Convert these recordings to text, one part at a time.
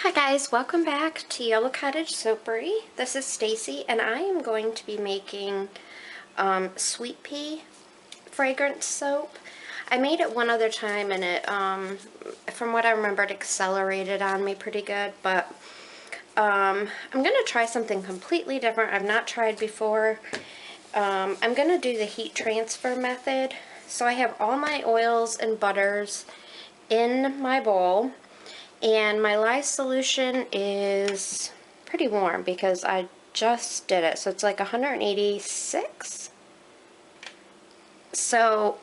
Hi guys, welcome back to Yellow Cottage Soapery. This is Stacy and I am going to be making sweet pea fragrance soap. I made it one other time and it, from what I remember, it accelerated on me pretty good, but I'm going to try something completely different I've not tried before. I'm going to do the heat transfer method. So I have all my oils and butters in my bowl. And my lye solution is pretty warm because I just did it. So it's like 186. So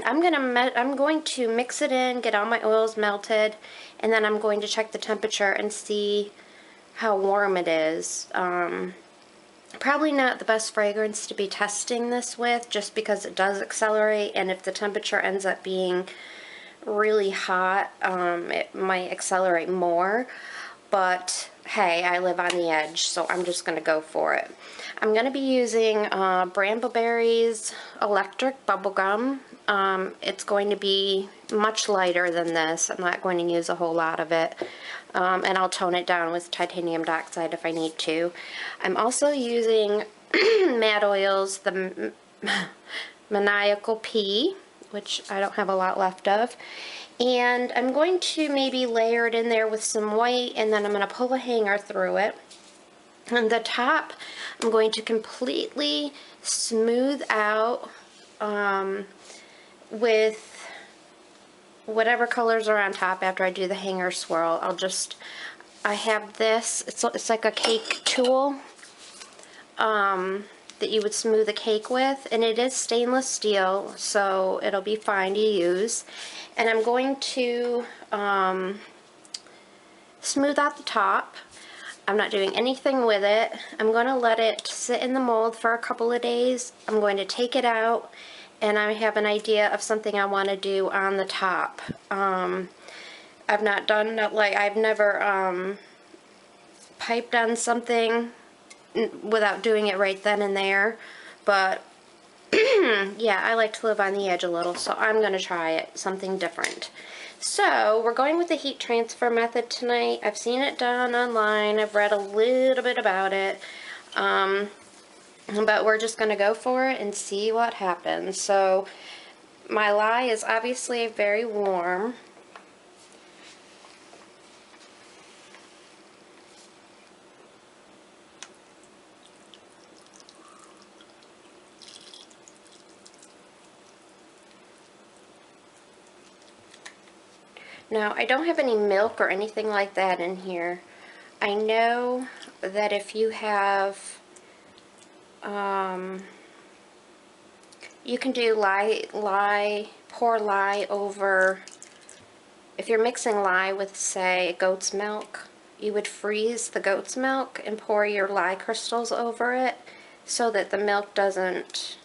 I'm going to mix it in, get all my oils melted, and then I'm going to check the temperature and see how warm it is. Probably not the best fragrance to be testing this with, just because it does accelerate, and if the temperature ends up being really hot, it might accelerate more, but hey, I live on the edge, so I'm just going to go for it. I'm going to be using Brambleberry's electric bubblegum. It's going to be much lighter than this. I'm not going to use a whole lot of it, and I'll tone it down with titanium dioxide if I need to. I'm also using Mad Oils, the Maniacal Pea, which I don't have a lot left of. And I'm going to maybe layer it in there with some white, and then I'm going to pull a hanger through it. And the top, I'm going to completely smooth out with whatever colors are on top after I do the hanger swirl. I have this, it's like a cake tool that you would smooth a cake with, and it is stainless steel, so it'll be fine to use. And I'm going to smooth out the top. I'm not doing anything with it. I'm going to let it sit in the mold for a couple of days. I'm going to take it out, and I have an idea of something I want to do on the top. I've never piped on something without doing it right then and there, but yeah, I like to live on the edge a little, so I'm going to try it, something different. So we're going with the heat transfer method tonight. I've seen it done online, I've read a little bit about it, but we're just going to go for it and see what happens. So my lye is obviously very warm. Now, I don't have any milk or anything like that in here. I know that if you have, you can do pour lye over, if you're mixing lye with, say, goat's milk, you would freeze the goat's milk and pour your lye crystals over it so that the milk doesn't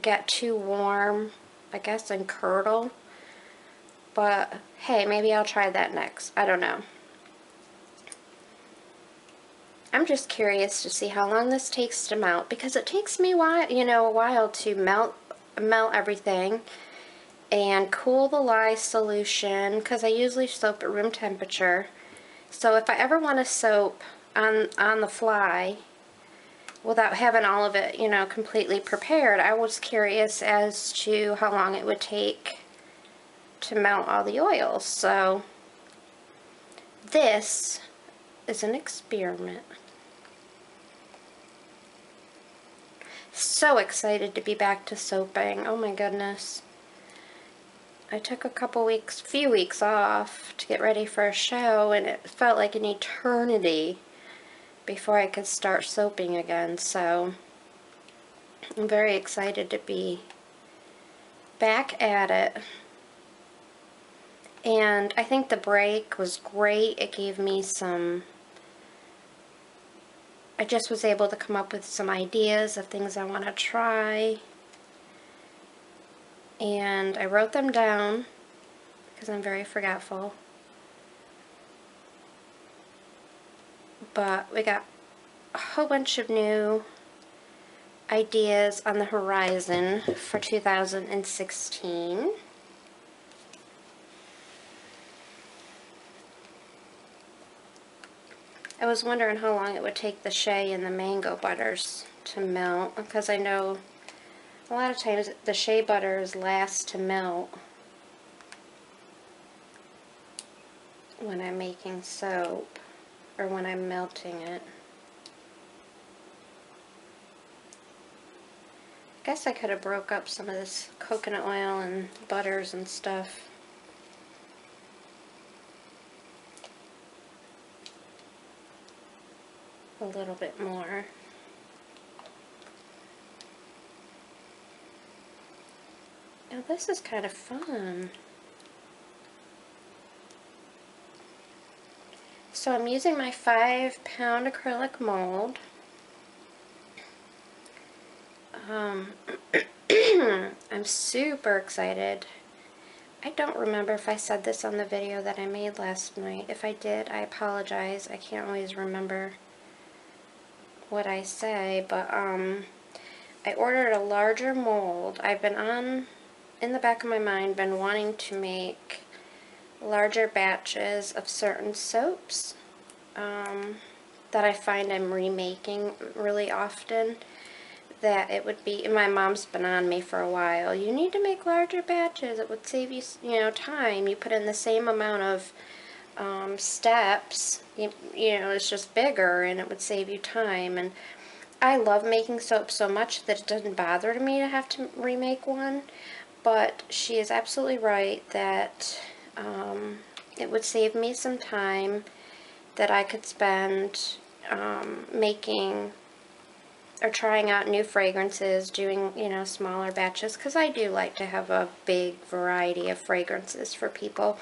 get too warm, I guess, and curdle. But hey, maybe I'll try that next. I don't know. I'm just curious to see how long this takes to melt, because it takes me a while to melt everything and cool the lye solution, because I usually soap at room temperature. So if I ever want to soap on the fly without having all of it, completely prepared, I was curious as to how long it would take to melt all the oils. So this is an experiment. So excited to be back to soaping. Oh my goodness. I took a few weeks off to get ready for a show, and it felt like an eternity before I could start soaping again. So I'm very excited to be back at it. And I think the break was great. It gave me I just was able to come up with some ideas of things I want to try. And I wrote them down because I'm very forgetful. But we got a whole bunch of new ideas on the horizon for 2016. I was wondering how long it would take the shea and the mango butters to melt, because I know a lot of times the shea butters last to melt when I'm making soap, or when I'm melting it. I guess I could have broke up some of this coconut oil and butters and stuff. A little bit more. Now this is kind of fun. So I'm using my 5-pound acrylic mold. I'm super excited. I don't remember if I said this on the video that I made last night. If I did, I apologize. I can't always remember what I say, but I ordered a larger mold. I've been in the back of my mind, been wanting to make larger batches of certain soaps that I find I'm remaking really often. That it would be, and my mom's been on me for a while, you need to make larger batches, it would save you, time. You put in the same amount of steps, you know, it's just bigger, and it would save you time. And I love making soap so much that it doesn't bother me to have to remake one, but she is absolutely right that it would save me some time that I could spend making or trying out new fragrances, doing, smaller batches, because I do like to have a big variety of fragrances for people.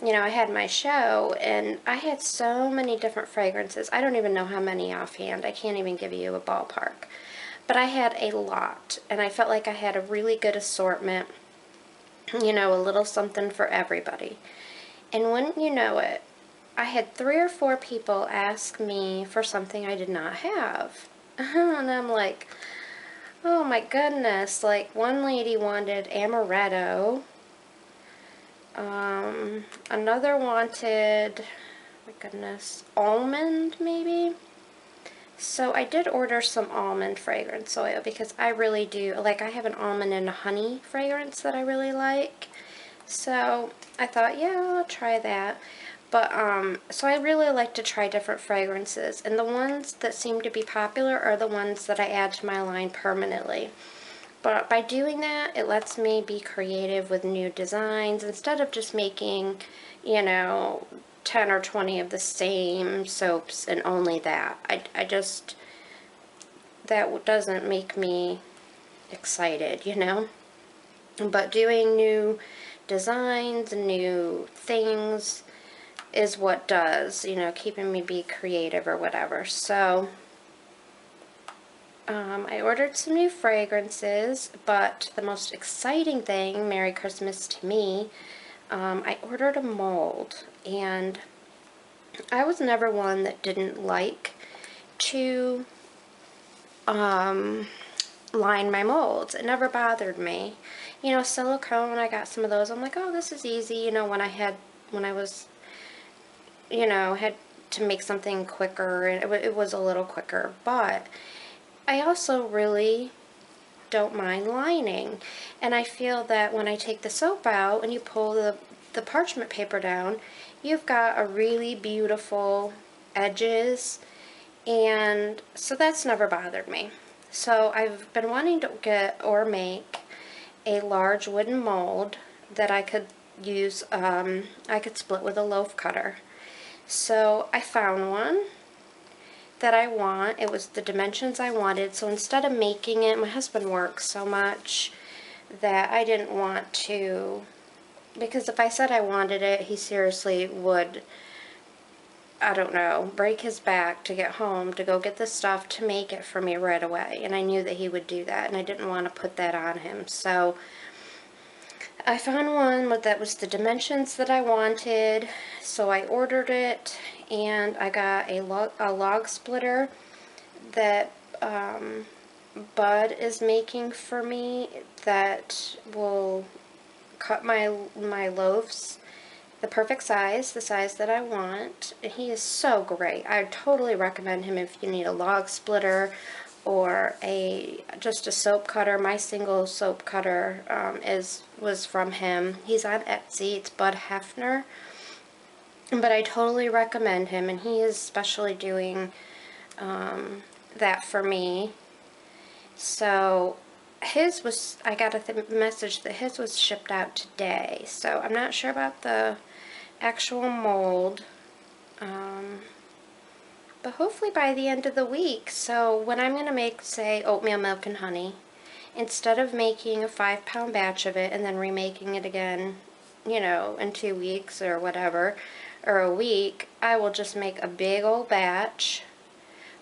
I had my show, and I had so many different fragrances. I don't even know how many offhand. I can't even give you a ballpark. But I had a lot, and I felt like I had a really good assortment, a little something for everybody. And wouldn't you know it, I had 3 or 4 people ask me for something I did not have. And I'm like, oh my goodness. Like, one lady wanted amaretto. Another wanted, oh my goodness, almond maybe? So I did order some almond fragrance oil because I really do, like, I have an almond and honey fragrance that I really like. So I thought, yeah, I'll try that. But, so I really like to try different fragrances, and the ones that seem to be popular are the ones that I add to my line permanently. But by doing that, it lets me be creative with new designs instead of just making, 10 or 20 of the same soaps and only that. That doesn't make me excited, But doing new designs, new things, is what does, keeping me be creative or whatever. So, I ordered some new fragrances, but the most exciting thing, Merry Christmas to me, I ordered a mold, and I was never one that didn't like to line my molds. It never bothered me. Silicone, I got some of those. I'm like, oh, this is easy. When I was had to make something quicker, and it was a little quicker, but I also really don't mind lining, and I feel that when I take the soap out and you pull the parchment paper down, you've got a really beautiful edges, and so that's never bothered me. So I've been wanting to get or make a large wooden mold that I could use, I could split with a loaf cutter. So I found one that I want. It was the dimensions I wanted. So instead of making it, my husband works so much that I didn't want to, because if I said I wanted it, he seriously would, I don't know, break his back to get home to go get the stuff to make it for me right away. And I knew that he would do that, and I didn't want to put that on him. So I found one that was the dimensions that I wanted, so I ordered it, and I got a log splitter that Bud is making for me that will cut my loaves the perfect size, the size that I want. And he is so great. I totally recommend him if you need a log splitter or just a soap cutter. My single soap cutter was from him. He's on Etsy. It's Bud Hefner. But I totally recommend him, and he is especially doing that for me. So his was, I got a message that his was shipped out today. So I'm not sure about the actual mold. But hopefully by the end of the week. So when I'm going to make, say, oatmeal milk and honey, instead of making a 5-pound batch of it and then remaking it again, you know, in 2 weeks or whatever, or a week, I will just make a big old batch.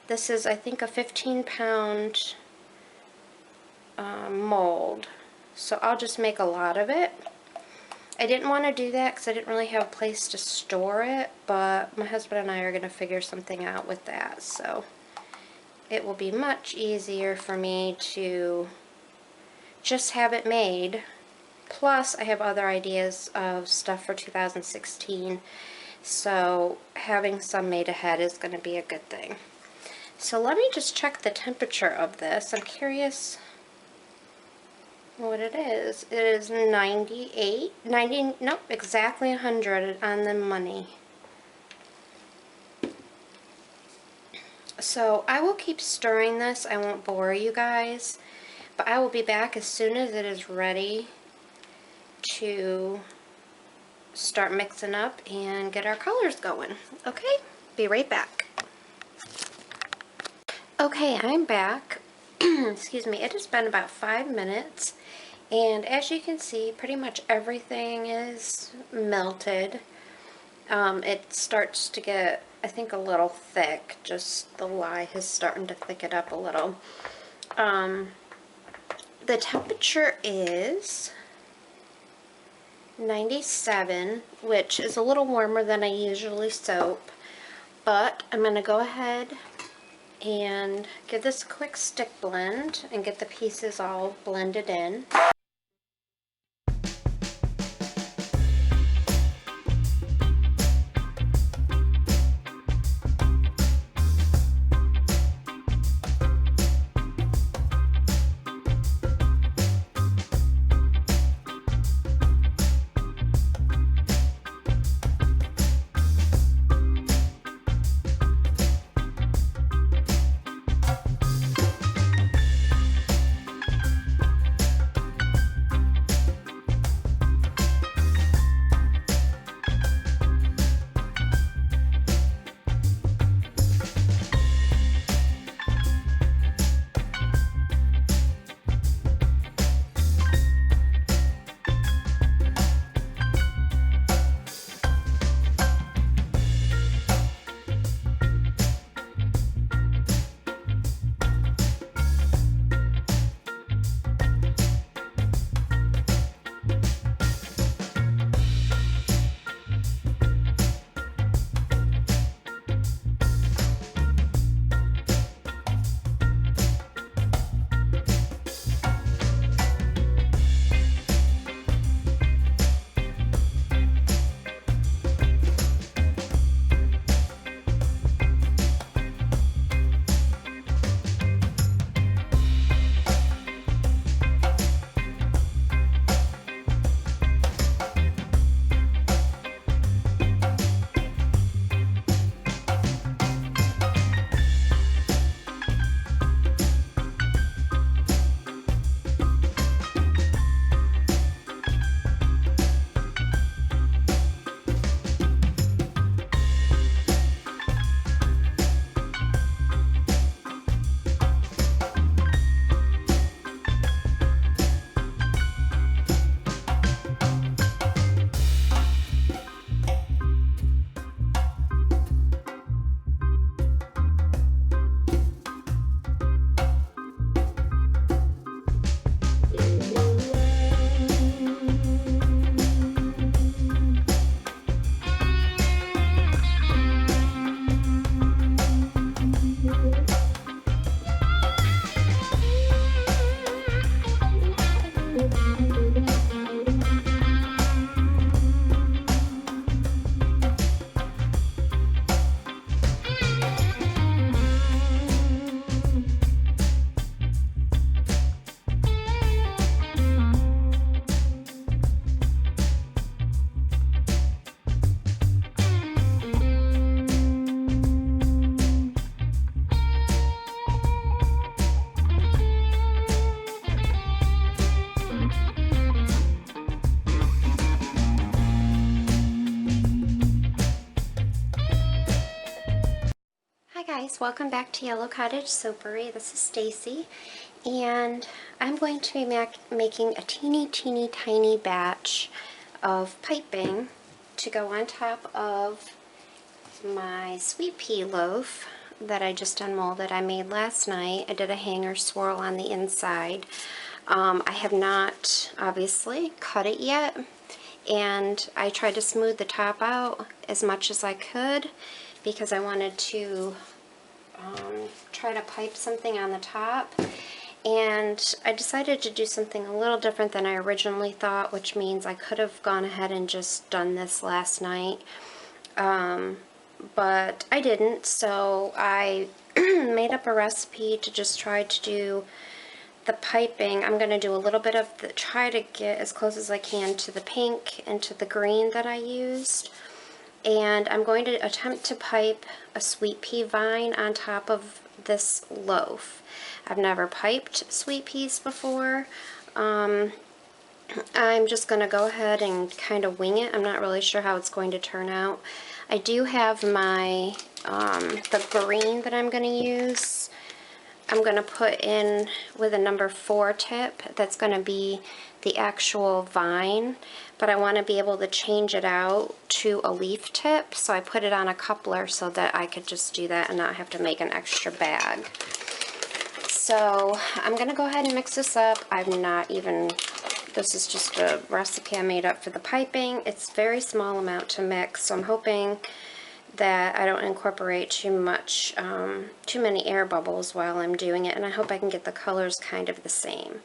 This is, I think, a 15-pound mold. So I'll just make a lot of it. I didn't want to do that because I didn't really have a place to store it, but my husband and I are going to figure something out with that. So it will be much easier for me to just have it made. Plus, I have other ideas of stuff for 2016. So having some made ahead is going to be a good thing. So let me just check the temperature of this. I'm curious what it is. It is 90, nope, exactly 100 on the money. So I will keep stirring this. I won't bore you guys, but I will be back as soon as it is ready to start mixing up and get our colors going. Okay, be right back. Okay, I'm back. Excuse me, it has been about 5 minutes, and as you can see, pretty much everything is melted. It starts to get, I think, a little thick. Just the lye is starting to thicken up a little. The temperature is 97, which is a little warmer than I usually soap, but I'm going to go ahead and give this a quick stick blend and get the pieces all blended in. guys, welcome back to Yellow Cottage Soapery. This is Stacy, and I'm going to be making a teeny tiny batch of piping to go on top of my sweet pea loaf that I just unmolded. I made last night. I did a hanger swirl on the inside. I have not obviously cut it yet, and I tried to smooth the top out as much as I could because I wanted to try to pipe something on the top, and I decided to do something a little different than I originally thought, which means I could have gone ahead and just done this last night, but I didn't. So I made up a recipe to just try to do the piping. I'm going to do a little bit of try to get as close as I can to the pink and to the green that I used. And I'm going to attempt to pipe a sweet pea vine on top of this loaf. I've never piped sweet peas before. I'm just going to go ahead and kind of wing it. I'm not really sure how it's going to turn out. I do have my the green that I'm going to use. I'm going to put in with a number 4 tip. That's going to be the actual vine, but I want to be able to change it out to a leaf tip, so I put it on a coupler so that I could just do that and not have to make an extra bag. So I'm going to go ahead and mix this up. This is just a recipe I made up for the piping. It's a very small amount to mix, so I'm hoping that I don't incorporate too many air bubbles while I'm doing it, and I hope I can get the colors kind of the same.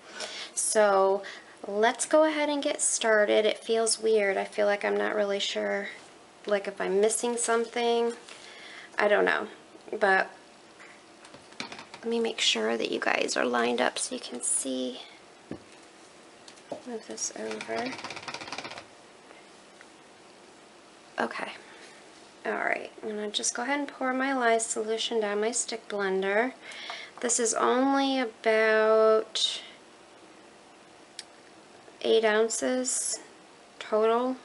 So let's go ahead and get started. It feels weird. I feel like I'm not really sure, like if I'm missing something. I don't know, but let me make sure that you guys are lined up so you can see. Move this over. Okay. Alright, I'm going to just go ahead and pour my lye solution down my stick blender. This is only about 8 ounces total.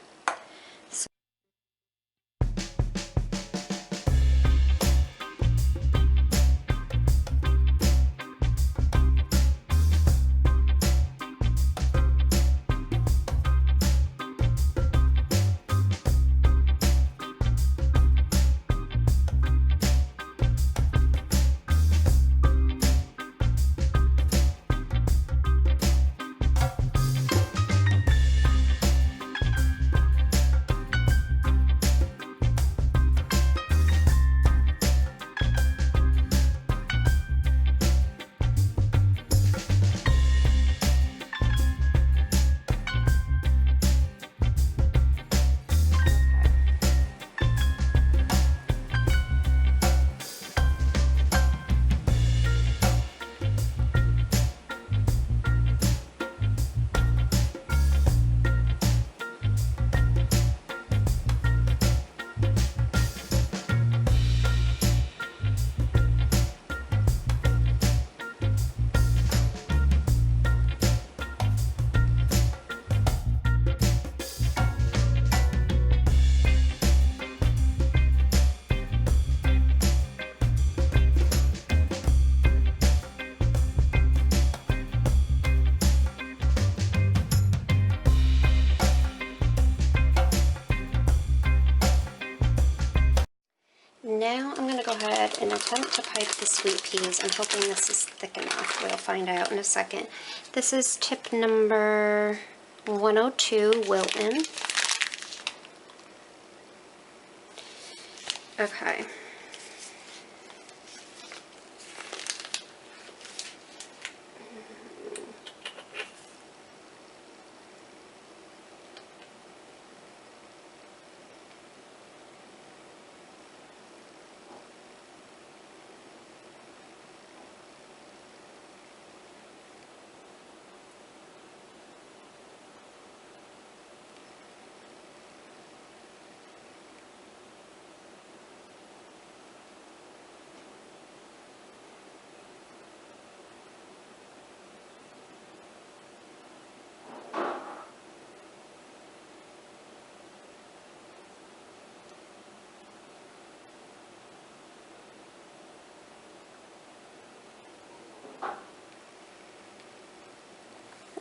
Now I'm going to go ahead and attempt to pipe the sweet peas. I'm hoping this is thick enough. We'll find out in a second. This is tip number 102, Wilton. Okay.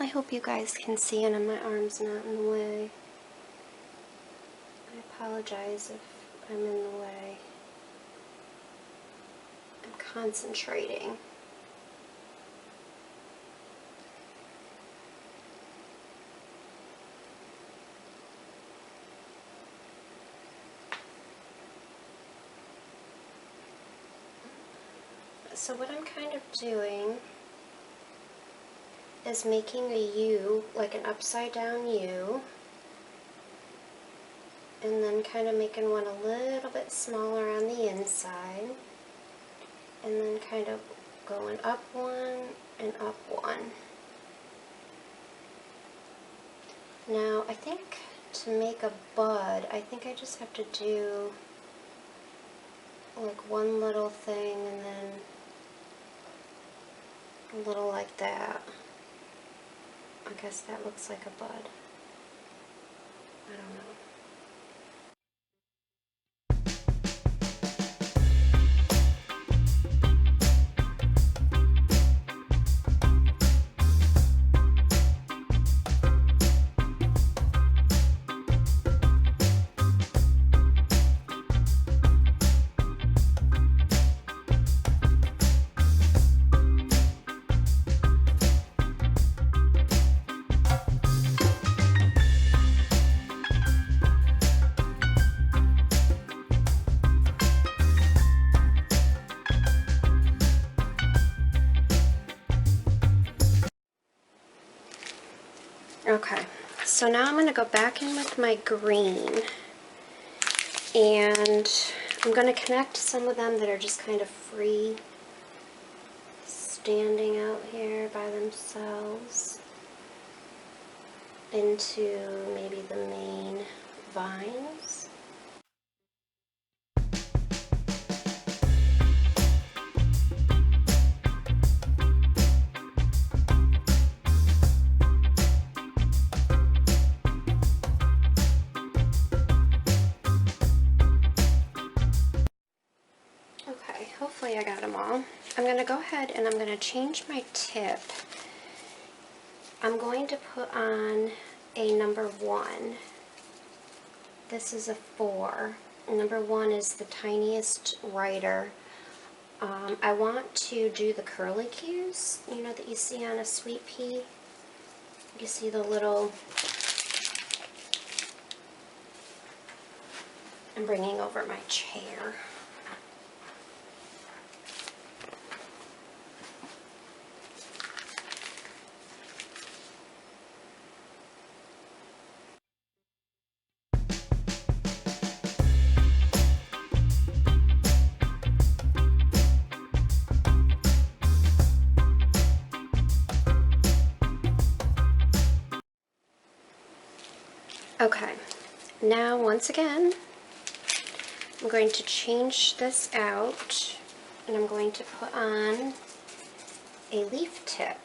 I hope you guys can see it and my arm's not in the way. I apologize if I'm in the way. I'm concentrating. So what I'm kind of doing is making a U, like an upside down U, and then kind of making one a little bit smaller on the inside, and then kind of going up one and up one. Now I think to make a bud, I think I just have to do like one little thing and then a little like that. I guess that looks like a bud. I don't know. Okay, so now I'm going to go back in with my green, and I'm going to connect some of them that are just kind of free, standing out here by themselves, into maybe the main vines. Hopefully I got them all. I'm going to go ahead and I'm going to change my tip. I'm going to put on a number 1. This is a 4. Number 1 is the tiniest writer. I want to do the curlicues, you know, that you see on a sweet pea. You see the little... I'm bringing over my chair. Okay, now once again, I'm going to change this out, and I'm going to put on a leaf tip.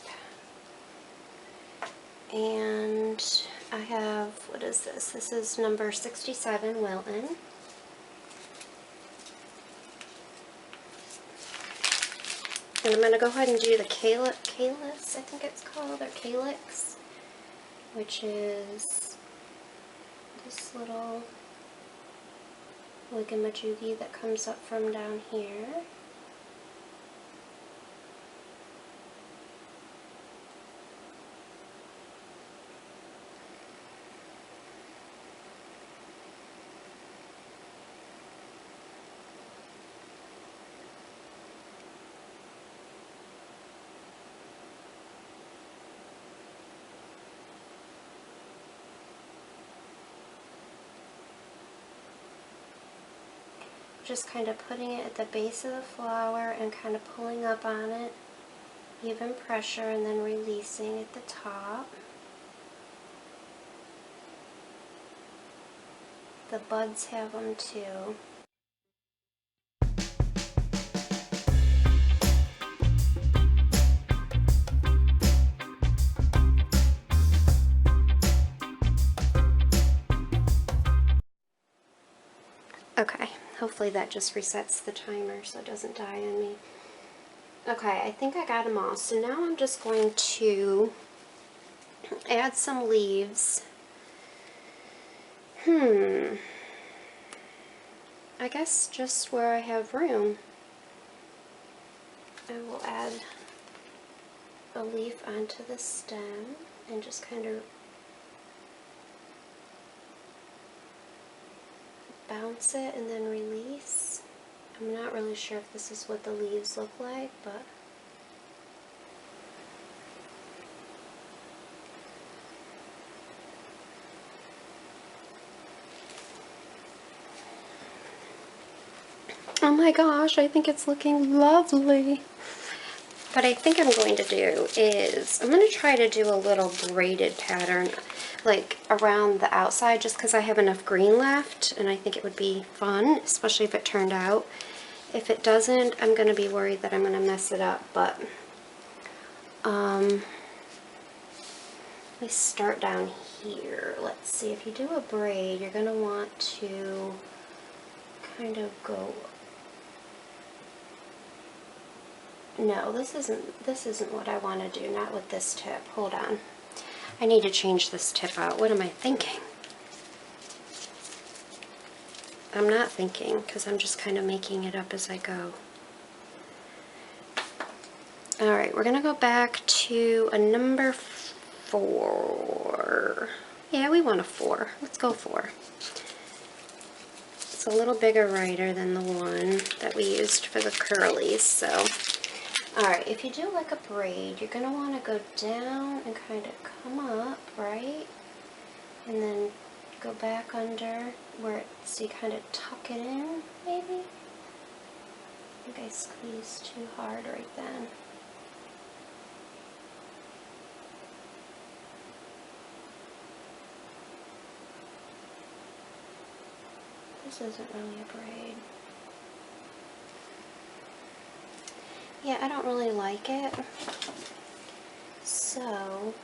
And I have, what is this? This is number 67, Wilton. And I'm going to go ahead and do the calyx, I think it's called, or calyx, which is this little wiggamajugi that comes up from down here. Just kind of putting it at the base of the flower and kind of pulling up on it, even pressure, and then releasing at the top. The buds have them too. Okay, hopefully that just resets the timer so it doesn't die on me. Okay, I think I got them all. So now I'm just going to add some leaves. I guess just where I have room. I will add a leaf onto the stem and just kind of bounce it and then release. I'm not really sure if this is what the leaves look like, but oh my gosh, I think it's looking lovely. What I think I'm going to do is, I'm going to try to do a little braided pattern like around the outside just because I have enough green left and I think it would be fun, especially if it turned out. If it doesn't, I'm going to be worried that I'm going to mess it up, but let me start down here. Let's see, if you do a braid, you're going to want to kind of go, no, this isn't what I want to do, not with this tip. Hold on. I need to change this tip out. What am I thinking? I'm not thinking, because I'm just kind of making it up as I go. Alright, we're going to go back to a number 4. Yeah, we want a 4. Let's go 4. It's a little bigger rider than the one that we used for the curlies, so... Alright, if you do like a braid, you're going to want to go down and kind of come up, right? And then go back under where so you kind of tuck it in, maybe? I think I squeezed too hard right then. This isn't really a braid. Yeah, I don't really like it. So...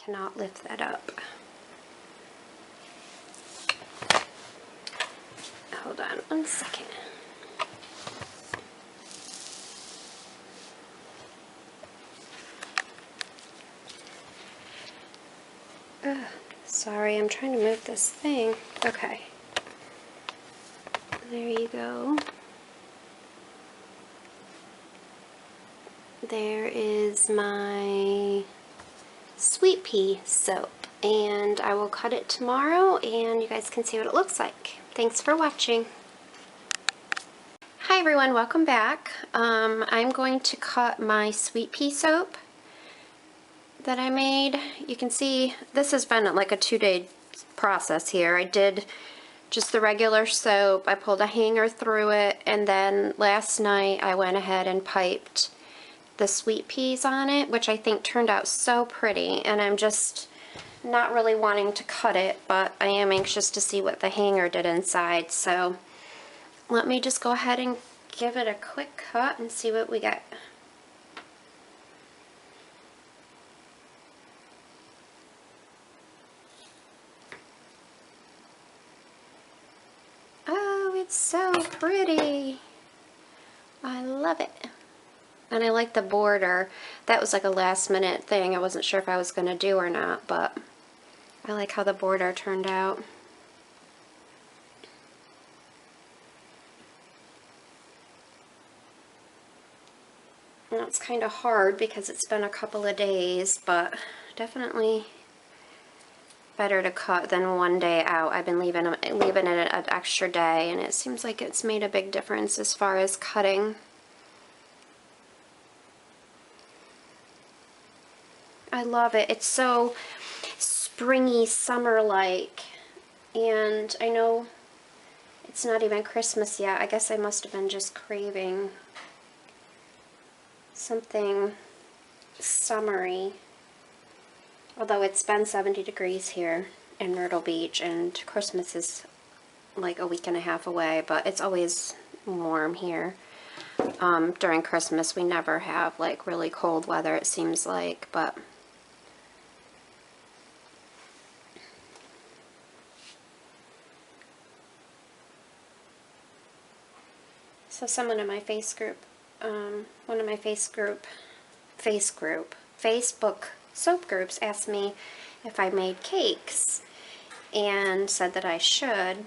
cannot lift that up. Hold on 1 second. Ugh, sorry, I'm trying to move this thing. Okay. There you go. There is my sweet pea soap, and I will cut it tomorrow and you guys can see what it looks like. Thanks for watching. Hi everyone, welcome back. I'm going to cut my sweet pea soap that I made. You can see this has been like a 2-day process here. I did just the regular soap, I pulled a hanger through it, and then last night I went ahead and piped the sweet peas on it, which I think turned out so pretty, and I'm just not really wanting to cut it, but I am anxious to see what the hanger did inside, so let me just go ahead and give it a quick cut and see what we get. Oh, it's so pretty. I love it. And I like the border. That was like a last minute thing. I wasn't sure if I was going to do or not, but I like how the border turned out. And it's kind of hard because it's been a couple of days, but definitely better to cut than 1 day out. I've been leaving it an extra day, and it seems like it's made a big difference as far as cutting. I love it. It's so springy, summer-like. And I know it's not even Christmas yet. I guess I must have been just craving something summery. Although it's been 70 degrees here in Myrtle Beach, and Christmas is like a week and a half away, but it's always warm here. During Christmas we never have like really cold weather, it seems like, but so someone in my one of my Facebook soap groups asked me if I made cakes and said that I should,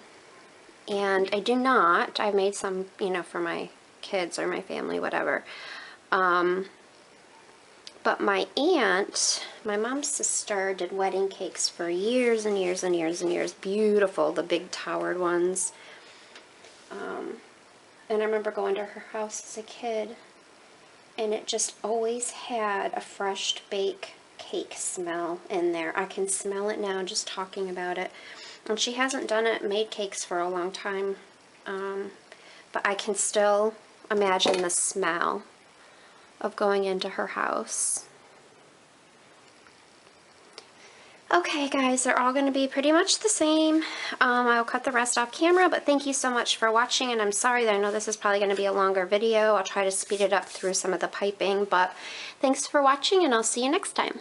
and I do not. I made some, you know, for my kids or my family, whatever. But my aunt, my mom's sister, did wedding cakes for years and years and years and years. Beautiful, the big towered ones. And I remember going to her house as a kid, and it just always had a fresh bake cake smell in there. I can smell it now just talking about it. And she hasn't made cakes for a long time, but I can still imagine the smell of going into her house. Okay guys, they're all going to be pretty much the same. I'll cut the rest off camera, but thank you so much for watching, and I'm sorry that I know this is probably going to be a longer video. I'll try to speed it up through some of the piping, but thanks for watching, and I'll see you next time.